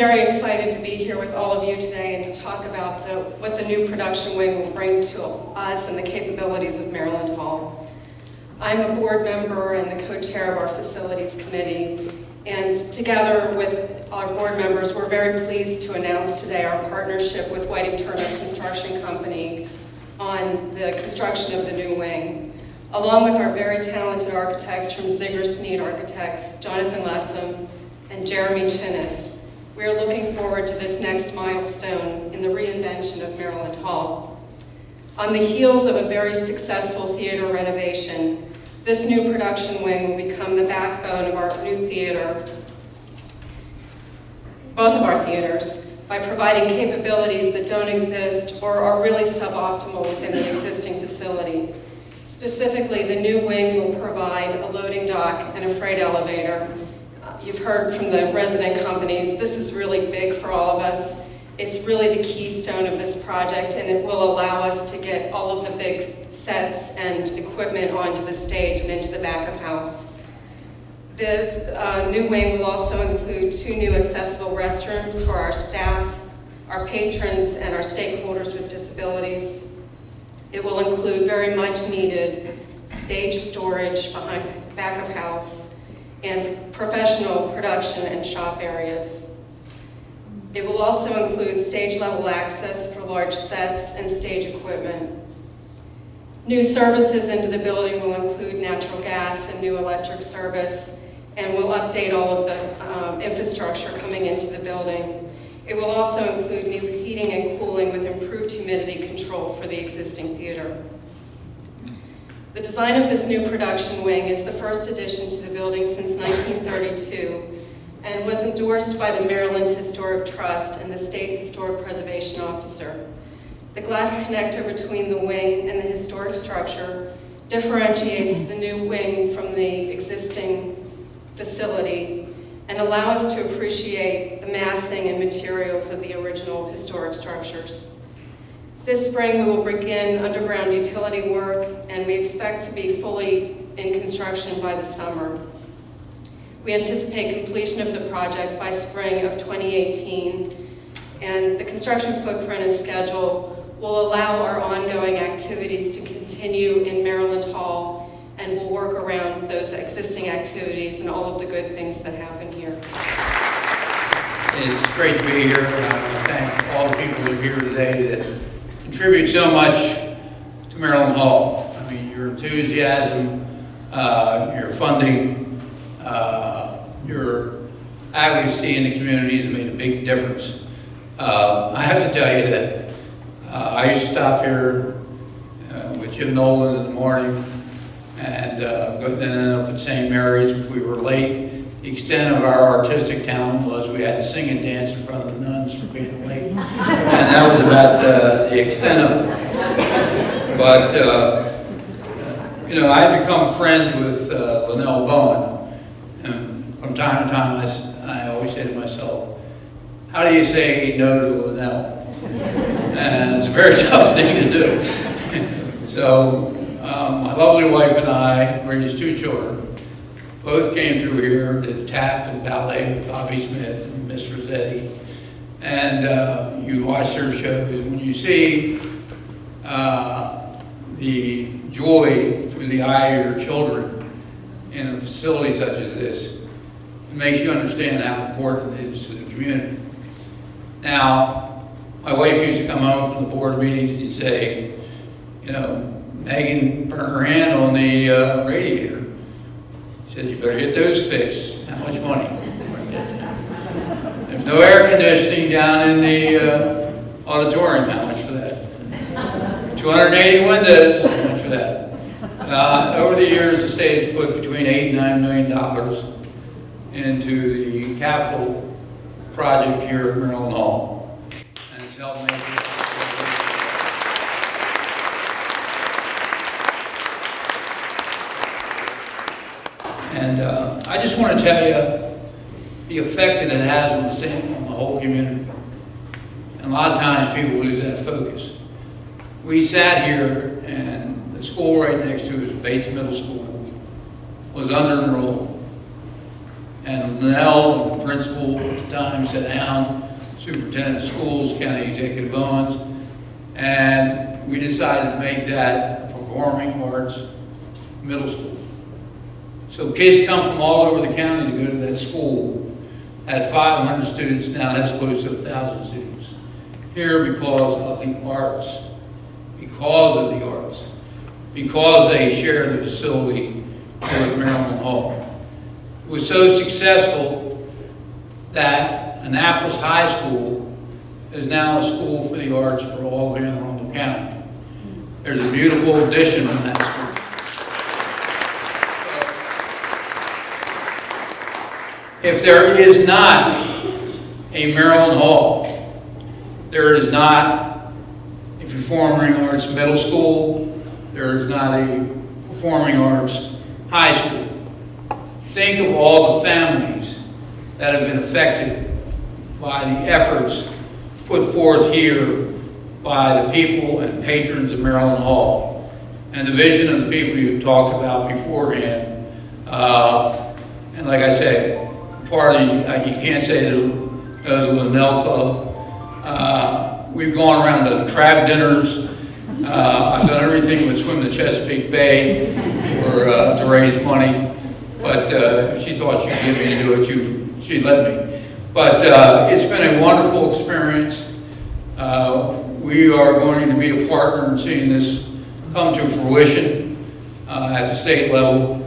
very excited to be here with all of you today and to talk about what the new production wing will bring to us and the capabilities of Maryland Hall. I'm a board member and the co-chair of our facilities committee, and together with our board members, we're very pleased to announce today our partnership with Whiting Turner Construction Company on the construction of the new wing, along with our very talented architects from Ziegler Sneed Architects, Jonathan Lessem and Jeremy Chinnis. We are looking forward to this next milestone in the reinvention of Maryland Hall. On the heels of a very successful theater renovation, this new production wing will become the backbone of our new theater, both of our theaters, by providing capabilities that don't exist or are really suboptimal within the existing facility. Specifically, the new wing will provide a loading dock and a freight elevator. You've heard from the resident companies, this is really big for all of us. It's really the keystone of this project, and it will allow us to get all of the big sets and equipment onto the stage and into the back of house. The new wing will also include 2 new accessible restrooms for our staff, our patrons, and our stakeholders with disabilities. It will include very much needed stage storage behind back of house and professional production and shop areas. It will also include stage level access for large sets and stage equipment. New services into the building will include natural gas and new electric service, and we'll update all of the infrastructure coming into the building. It will also include new heating and cooling with improved humidity control for the existing theater. The design of this new production wing is the first addition to the building since 1932 and was endorsed by the Maryland Historic Trust and the State Historic Preservation Officer. The glass connector between the wing and the historic structure differentiates the new wing from the existing facility and allow us to appreciate the massing and materials of the original historic structures. This spring, we will begin underground utility work, and we expect to be fully in construction by the summer. We anticipate completion of the project by spring of 2018, and the construction footprint and schedule will allow our ongoing activities to continue in Maryland Hall, and we'll work around those existing activities and all of the good things that happen here. It's great to be here, and I want to thank all the people that are here today that contribute so much to Maryland Hall. I mean, your enthusiasm, your funding, your advocacy in the community has made a big difference. I have to tell you that I used to stop here with Jim Nolan in the morning and go then up at St. Mary's if we were late. The extent of our artistic talent was we had to sing and dance in front of the nuns for being late. And that was about the extent of it. But, you know, I had become friends with Linnell Bowen. And from time to time, I always say to myself, how do you say no to Linnell? And it's a very tough thing to do. So, my lovely wife and I raised 2 children. Both came through here, did tap and ballet with Bobby Smith and Miss Rossetti. And you watch their shows, and when you see the joy through the eye of your children in a facility such as this, it makes you understand how important it is to the community. Now, my wife used to come home from the board meetings and say, you know, Megan burned her hand on the radiator. She said, you better get those fixed. How much money? There's no air conditioning down in the auditorium. How much for that? 280 windows. How much for that? Over the years, the state has put between $8 and $9 million into the capital project here at Maryland Hall. And it's helped make it. And I just want to tell you the effect that it has on the whole community. And a lot of times people lose that focus. We sat here, and the school right next to us, Bates Middle School, was under-enrolled. And Linnell, the principal at the time, sat down, superintendent of schools, county executive Owens, and we decided to make that a performing arts middle school. So kids come from all over the county to go to that school. Had 500 students, now it has close to 1,000 students. Here because of the arts, because they share the facility with Maryland Hall. It was so successful that Annapolis High School is now a school for the arts for all of Anne Arundel County. There's a beautiful addition in that school. If there is not a Maryland Hall, there is not a performing arts middle school, there is not a performing arts high school. Think of all the families that have been affected by the efforts put forth here by the people and patrons of Maryland Hall and the vision of the people you talked about beforehand. And like I said, part of you can't say to the Linnell Club. We've gone around to crab dinners. I've done everything but swim the Chesapeake Bay to raise money. But she thought she'd get me to do it. She'd let me. But it's been a wonderful experience. We are going to be a partner in seeing this come to fruition at the state level.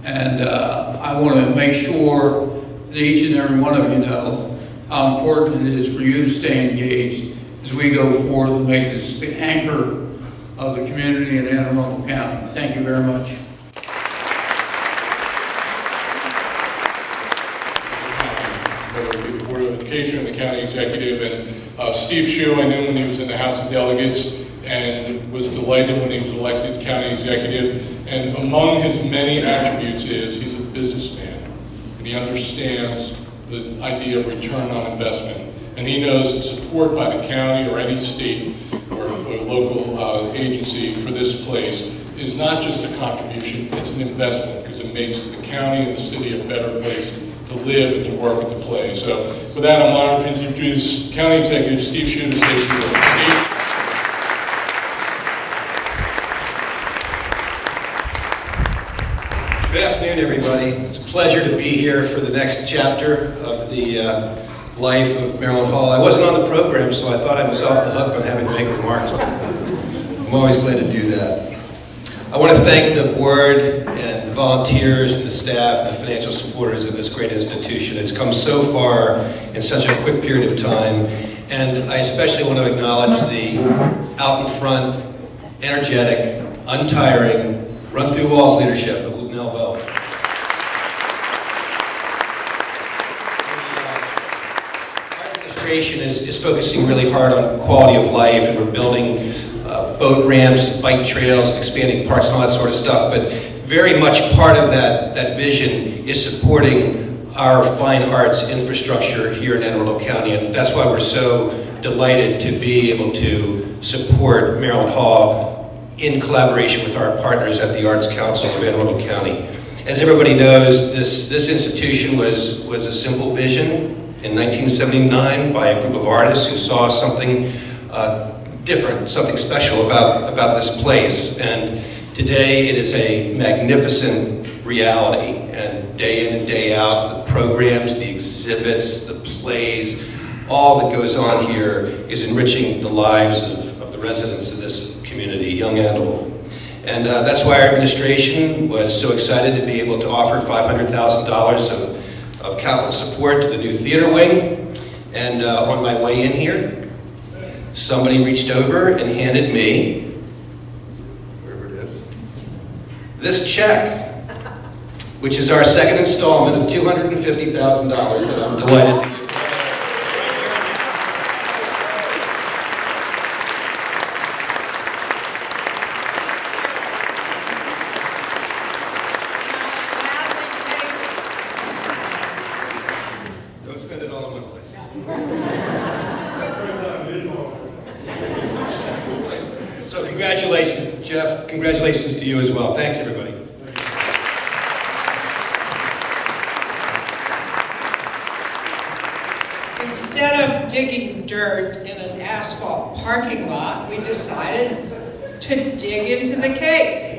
And I want to make sure that each and every one of you know how important it is for you to stay engaged as we go forth and make this the anchor of the community in Anne Arundel County. Thank you very much. The Board of Education and the county executive, and Steve Shue, I knew when he was in the House of Delegates and was delighted when he was elected county executive. And among his many attributes is he's a businessman, and he understands the idea of return on investment. And he knows that support by the county or any state or local agency for this place is not just a contribution, it's an investment, because it makes the county and the city a better place to live and to work and to play. So with that, I'm honored to introduce County Executive Steve Shue to say a few words. Steve? Good afternoon, everybody. It's a pleasure to be here for the next chapter of the life of Maryland Hall. I wasn't on the program, so I thought I was off the hook on having to make remarks, but I'm always glad to do that. I want to thank the board and the volunteers and the staff and the financial supporters of this great institution. It's come so far in such a quick period of time, and I especially want to acknowledge the out in front, energetic, untiring, run through walls leadership of Linnell Bowen. Our administration is focusing really hard on quality of life, and we're building boat ramps, bike trails, expanding parks and all that sort of stuff, but very much part of that vision is supporting our fine arts infrastructure here in Anne Arundel County, and that's why we're so delighted to be able to support Maryland Hall in collaboration with our partners at the Arts Council of Anne Arundel County. As everybody knows, this institution was a simple vision in 1979 by a group of artists who saw something different, something special about this place. And today it is a magnificent reality. And day in and day out, the programs, the exhibits, the plays, all that goes on here is enriching the lives of the residents of this community, young and old. And that's why our administration was so excited to be able to offer $500,000 of capital support to the new theater wing. And on my way in here, somebody reached over and handed me, wherever it is, this check, which is our second installment of $250,000 that I'm delighted to give. Don't spend it all in one place. So congratulations, Jeff. Congratulations to you as well. Thanks, everybody. instead of digging dirt in an asphalt parking lot, we decided to dig into the cake.